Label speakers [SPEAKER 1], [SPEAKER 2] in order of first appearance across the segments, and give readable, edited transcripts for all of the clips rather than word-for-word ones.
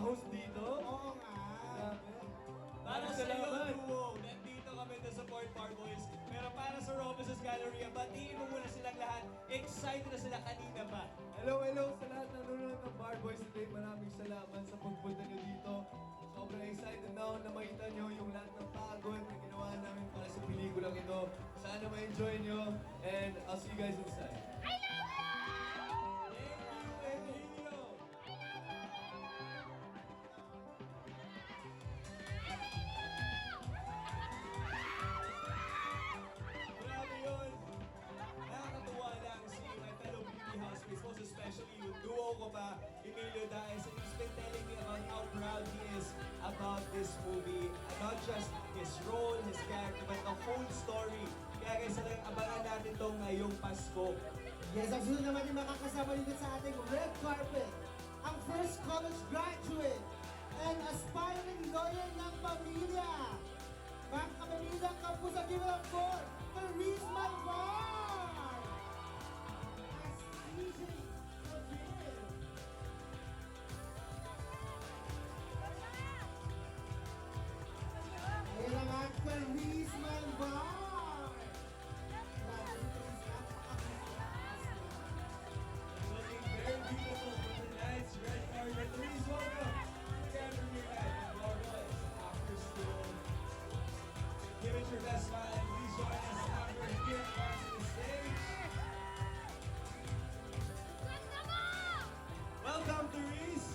[SPEAKER 1] host dito.
[SPEAKER 2] Oo nga.
[SPEAKER 1] Grabe.
[SPEAKER 3] Para sa
[SPEAKER 1] Salamat.
[SPEAKER 3] iyo, duo, nandito kami to support Barboys. Pero para sa Robinson's Galleria, batiin mo muna silang lahat. Excited na sila kanina pa.
[SPEAKER 1] Hello, hello sa lahat ng nanonood ng Bar Boys today. Maraming salamat sa pagpunta nyo dito. Sobrang excited na ako na makita nyo yung lahat ng pagod na ginawa namin para sa pelikulang ito. Sana ma-enjoy nyo and I'll see you guys inside.
[SPEAKER 3] Thank you, Emilio. Grabe yun. Nakakatuwa lang si my fellow beauty housemates, most especially yung duo ko pa, Emilio Daes, and he's been telling me about how proud he is about this movie. And not just his role, his character, but the whole story. Kaya guys, talagang abangan natin to ngayong Pasko.
[SPEAKER 2] Yes, ang sunod naman yung makakasama dito sa ating red carpet. Ang first college graduate and aspiring lawyer ng pamilya. Mga kapamilya, kapusa, give it up for Therese Malvar! As DJ Rodriguez. Ayun na nga, Therese Malvar! Grabe si Therese, napaka-busy.
[SPEAKER 3] Looking very beautiful for tonight's red carpet. Please welcome Cameron Murad and Barboys after school. Give it your best smile and please join us after here across the stage. Welcome, Therese.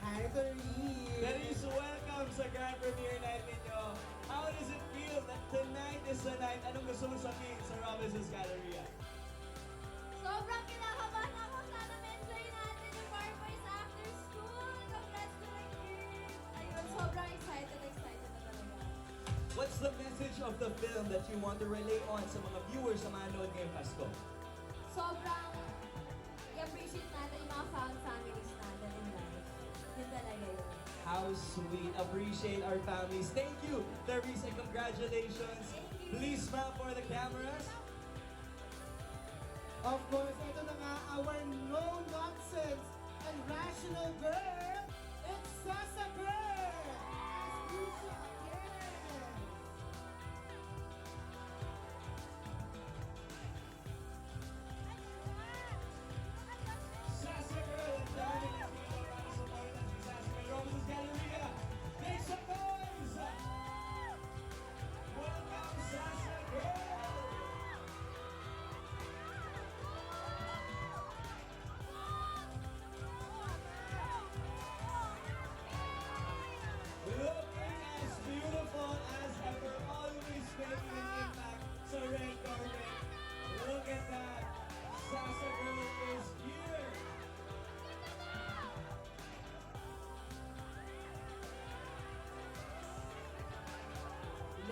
[SPEAKER 2] Hi, Therese!
[SPEAKER 3] Therese, welcome sa grand premiere night ninyo. How does it feel that tonight is the night? Anong gusto mo sabihin sa Robinson's Galleria?
[SPEAKER 4] Sobrang kinakabahan ako. Sana ma-enjoy natin yung Barboys after school. Congrats to my kids. Ayun, sobrang excited na talaga.
[SPEAKER 3] What's the message of the film that you want to relay on sa mga viewers na manood ngayong Pasko?
[SPEAKER 4] Sobrang i-appreciate natin yung mga found families natin in life. Yun talaga yun.
[SPEAKER 3] How sweet. Appreciate our families. Thank you, Therese, and congratulations.
[SPEAKER 4] Thank you.
[SPEAKER 3] Please smile for the cameras.
[SPEAKER 2] Of course, ito na nga, our no-nonsense and rational girl, it's Sasa Girl! As usual, yes!
[SPEAKER 3] Sasa Girl, ang dami ng dito para sa mga si Sasa Girl. Robinson's Galleria. Make some noise! Welcome, Sasa Girl! Looking as beautiful as ever, always making an impact sa red carpet. Look at that! Sasa Girl is here!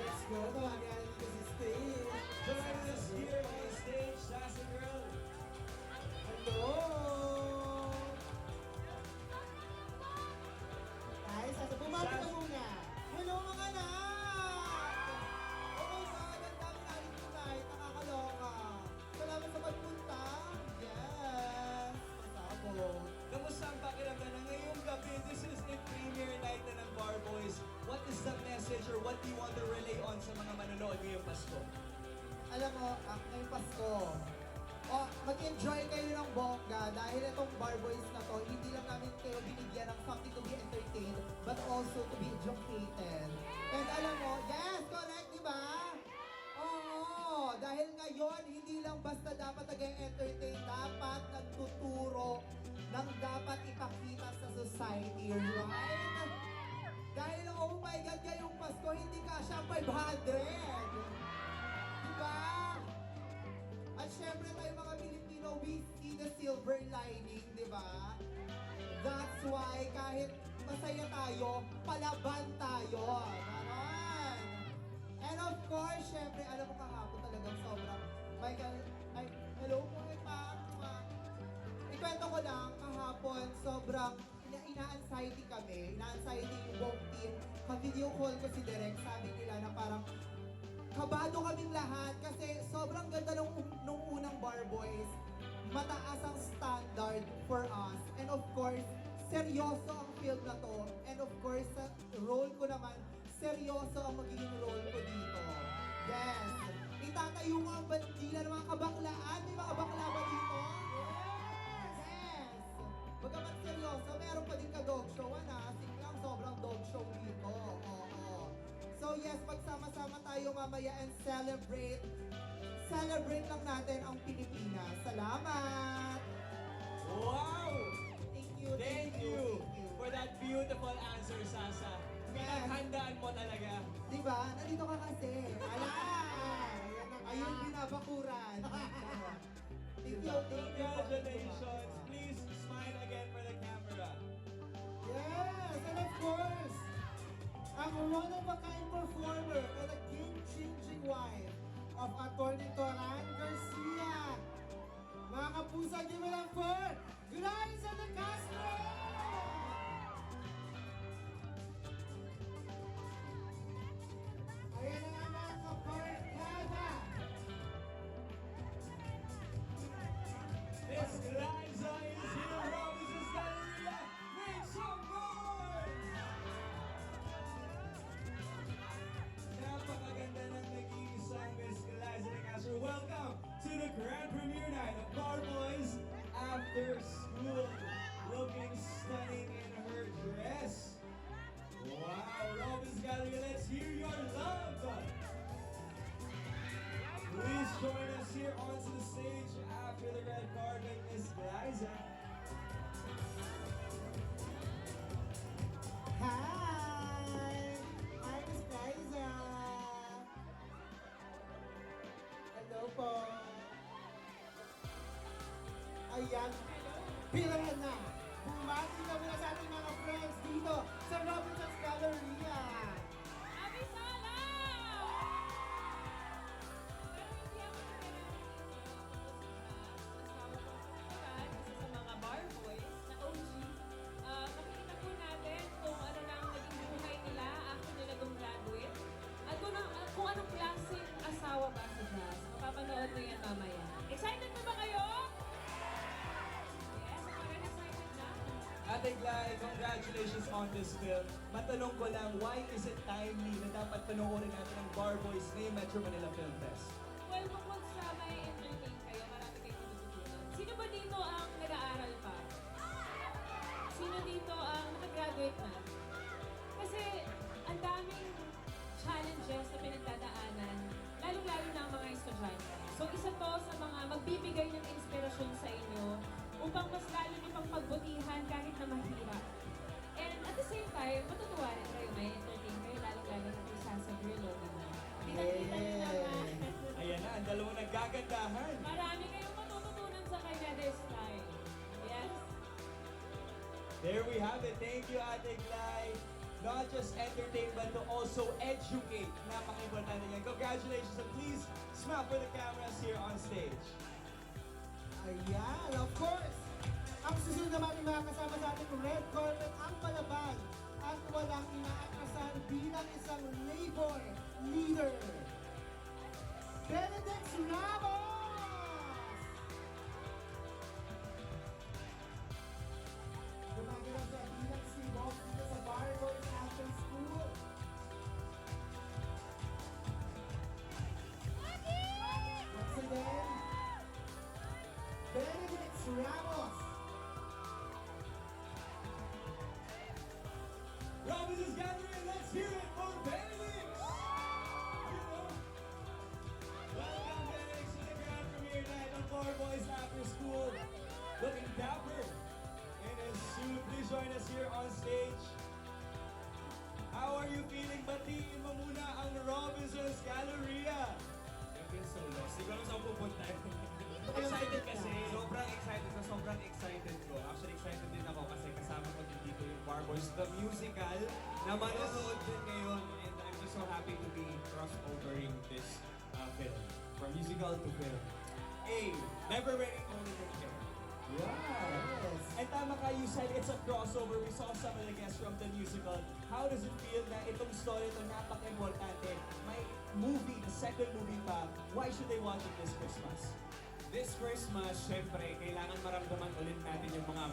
[SPEAKER 2] Let's go, tawagin natin dito sa stage.
[SPEAKER 3] Joining us here on the stage, Sasa Girl.
[SPEAKER 2] Hello! Guys, Sasa, bumati ka
[SPEAKER 3] Sasa.
[SPEAKER 2] muna. Hello mga anak! Oh my God, ang dami natin tonight, nakakaloka. Salamat sa pagpunta. Yes! Pasabog.
[SPEAKER 3] Kamusta ang pakiramdam na ngayong gabi? This is a premiere night na ng Bar Boys. What is the message or what do you want to relay on sa mga manonood ngayong Pasko?
[SPEAKER 2] Alam mo, ngayong Pasko, mag-enjoy kayo ng bongga dahil itong Bar Boys na to, hindi lang namin kayo binigyan ng something to be entertained, but also to be educated. And alam mo, yes, correct, di ba? Oo, dahil ngayon, hindi lang basta dapat nag-entertain, dapat nagtuturo ng dapat ipakita sa society, right? Dahil, oh my God, ngayong Pasko, hindi ka siya 500. Di ba? At syempre tayo mga Pilipino, we see the silver lining, di ba? That's why kahit masaya tayo, palaban tayo. Ganon. And of course, syempre, alam mo kahapon talagang sobrang, Michael, ay, hello po, ikwento ko lang, kahapon, sobrang ina-anxiety kami, ina-anxiety yung buong team. Pag-video call ko si Direk, sabi nila na parang, kabado kaming lahat kasi sobrang ganda nung unang Bar Boys. mataas ang standard for us. And of course, seryoso ang film na to. And of course, sa role ko naman, seryoso ang magiging role ko dito. Yes! Itatayo ko ang bandila ng mga kabaklaan. May mga bakla ba dito? Yes! Bagamat seryoso, meron pa din ka-dog show. Sing lang, sobrang dog show dito. Oo. So yes, magsama-sama tayo mamaya and celebrate. Celebrate lang natin ang Pilipinas. Salamat!
[SPEAKER 3] Wow!
[SPEAKER 2] Thank you.
[SPEAKER 3] For that beautiful answer, Sasa.
[SPEAKER 2] Yes.
[SPEAKER 3] Pinaghandaan mo talaga.
[SPEAKER 2] Diba? Nandito ka kasi. Ala! Ayun, binabakuran. Thank you.
[SPEAKER 3] Congratulations. Please smile again for the camera.
[SPEAKER 5] Yes, and of course, ang one-of-a-kind performer and the game-changing wife of Atty. Toran Garcia. Mga kapusa, give it up for Glyza de Castro! Ayan na nga mga kabarkada.
[SPEAKER 3] Miss Liza is here. Robinson's Galleria. Make some noise! Napakaganda ng naging isang Miss Liza de Castro. Welcome to the grand premiere night of Bar Boys After School. Looking stunning in her dress. Wow, Robinson's Galleria, let's hear your love! Please join us here onto the stage after the red carpet, Miss Liza.
[SPEAKER 5] Hi! I'm Miss Liza. Hello po. Ayan. Pirahan na. Bumati na muna sa ating mga friends dito sa Robinson's Galleria.
[SPEAKER 4] Happy Sala! Pero hindi ako asawa ko isa sa mga bar boys na OG. Makikita po natin kung ano na ang naging buhay nila after nila gumraduate. At kung anong klaseng asawa ba si Jazz. Mapapanood mo yan mamaya. Excited na ba kayo? Yes, ako rin excited na.
[SPEAKER 3] Ate Glay, congratulations on this film. Matanong ko lang, why is it timely na dapat panoorin natin ang Bar Boys ngayong Metro Manila Film Fest?
[SPEAKER 4] Well, bukod sa may entertain kayo, marami kayong matututunan. Sino ba dito ang nag-aaral pa? Sino dito ang nakagraduate na? Kasi ang daming challenges na pinagdadaanan, lalong-lalo na ang mga estudyante. So isa to sa mga magbibigay ng inspirasyon sa inyo upang mas lalo niyo pang pagbutihan kahit na mahirap. And at the same time, matutuwa rin kayo, may entertain kayo, lalong-lalo na kay Sasa Grillo, diba? Kita-kita niyo naman.
[SPEAKER 3] Ayan na, ang dalawang naggagandahan.
[SPEAKER 4] Marami kayong matututunan sa kanya this time. Yes?
[SPEAKER 3] There we have it. Thank you, Ate Glay. Not just entertain, but to also educate. Napaka-importante yan. Congratulations, and please smile for the cameras here on stage.
[SPEAKER 5] Ayan, of course. Ang susunod naman ng mga kasama sa ating red carpet ang palabag at walang inaakasan bilang isang labor leader. Benedict Ramos! Gumagalaw siya bilang si Bob dito sa Bar Boys After School. Once again, Benedict Ramos.
[SPEAKER 3] Robinson's Gallery, let's hear it for Benedict! Welcome, Benedict, to the grand premiere night of Bar Boys After School. Looking dapper in his suit. Please join us here on stage. How are you feeling? Batiin mo muna ang Robinson's Galleria. I feel so lost. Hindi ko alam saan pupunta. Excited kasi.
[SPEAKER 6] Sobrang excited ko. Actually, excited din ako kasi kasama ko din dito yung Bar Boys, the musical, na manonood din ngayon. And I'm just so happy to be crossovering this film. From musical to film. Never raining only in care.
[SPEAKER 3] Yeah. And tama ka, you said it's a crossover. We saw some of the guests from the musical. How does it feel na itong story ito napaka-importante? May movie, the second movie pa. Why should they watch it this Christmas?
[SPEAKER 6] This Christmas, syempre, kailangan maramdaman ulit natin yung mga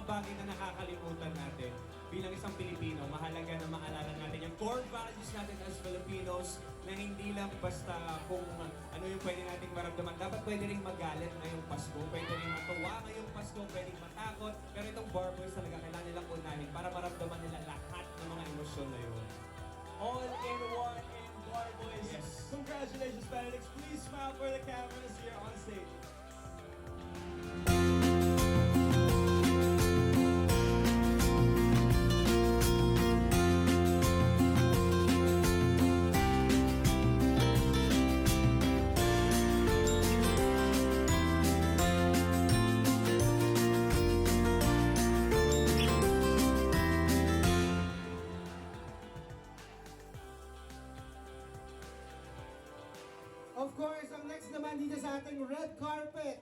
[SPEAKER 6] bagay na nakakalimutan natin. Bilang isang Pilipino, mahalaga na maalala natin yung core values natin as Filipinos na hindi lang basta kung ano yung pwede nating maramdaman. Dapat pwede rin magalit ngayong Pasko, pwede rin matuwa ngayong Pasko, pwede rin matakot. Pero itong Bar Boys talaga kailangan nilang unahin para maramdaman nila lahat ng mga emosyon na yun.
[SPEAKER 3] All in one in Bar Boys.
[SPEAKER 6] Yes.
[SPEAKER 3] Congratulations, Benedict. Please smile for the cameras here on stage.
[SPEAKER 5] Of course, ang next naman dito sa ating red carpet,